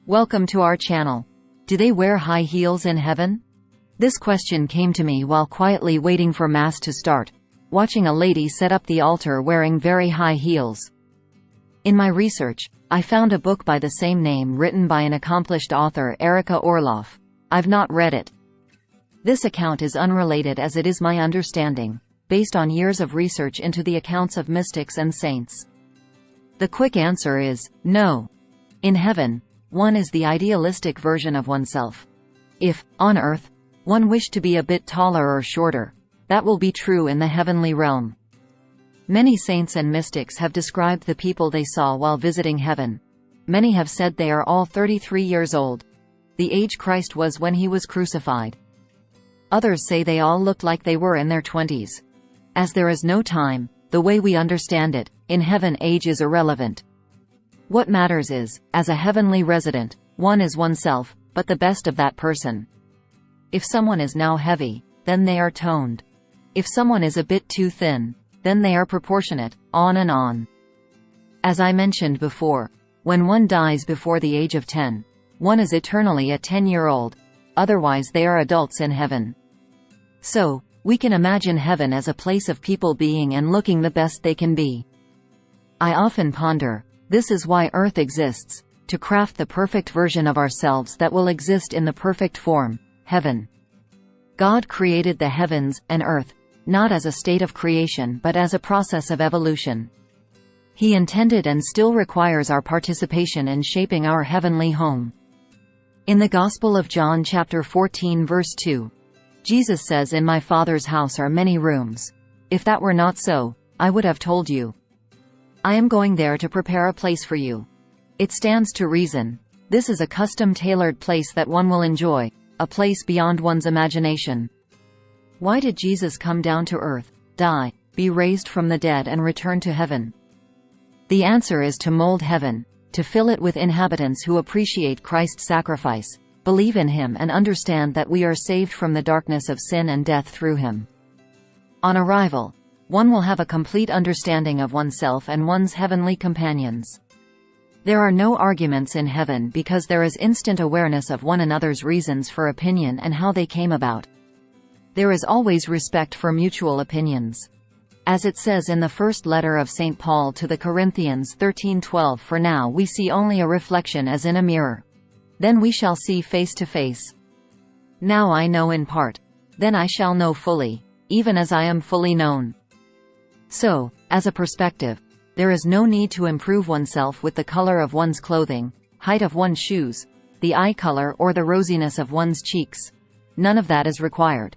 Welcome to our channel. Do they wear high heels in heaven? This question came to me while quietly waiting for Mass to start, watching a lady set up the altar wearing very high heels. In my research, I found a book by the same name written by an accomplished author, Erica Orloff. I've not read it. This account is unrelated as it is my understanding, based on years of research into the accounts of mystics and saints. The quick answer is, no. In heaven, one is the idealistic version of oneself. If, on earth, one wished to be a bit taller or shorter, that will be true in the heavenly realm. Many saints and mystics have described the people they saw while visiting heaven. Many have said they are all 33 years old, the age Christ was when he was crucified. Others say they all looked like they were in their 20s. As there is no time, the way we understand it, in heaven age is irrelevant. What matters is, as a heavenly resident, one is oneself, but the best of that person. If someone is now heavy, then they are toned. If someone is a bit too thin, then they are proportionate, on and on. As I mentioned before, when one dies before the age of 10, one is eternally a 10-year-old, otherwise they are adults in heaven. So, we can imagine heaven as a place of people being and looking the best they can be. I often ponder, this is why Earth exists, to craft the perfect version of ourselves that will exist in the perfect form, heaven. God created the heavens and earth, not as a state of creation but as a process of evolution. He intended and still requires our participation in shaping our heavenly home. In the Gospel of John chapter 14 verse 2, Jesus says, "In my Father's house are many rooms. If that were not so, I would have told you. I am going there to prepare a place for you." It stands to reason. This is a custom-tailored place that one will enjoy, a place beyond one's imagination. Why did Jesus come down to earth, die, be raised from the dead and return to heaven? The answer is to mold heaven, to fill it with inhabitants who appreciate Christ's sacrifice, believe in him and understand that we are saved from the darkness of sin and death through him. On arrival, one will have a complete understanding of oneself and one's heavenly companions. There are no arguments in heaven because there is instant awareness of one another's reasons for opinion and how they came about. There is always respect for mutual opinions. As it says in the first letter of St. Paul to the Corinthians 13:12, "For now we see only a reflection as in a mirror. Then we shall see face to face. Now I know in part. Then I shall know fully, even as I am fully known." So, as a perspective, there is no need to improve oneself with the color of one's clothing, height of one's shoes, the eye color or the rosiness of one's cheeks. None of that is required.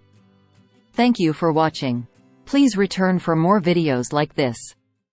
Thank you for watching. Please return for more videos like this.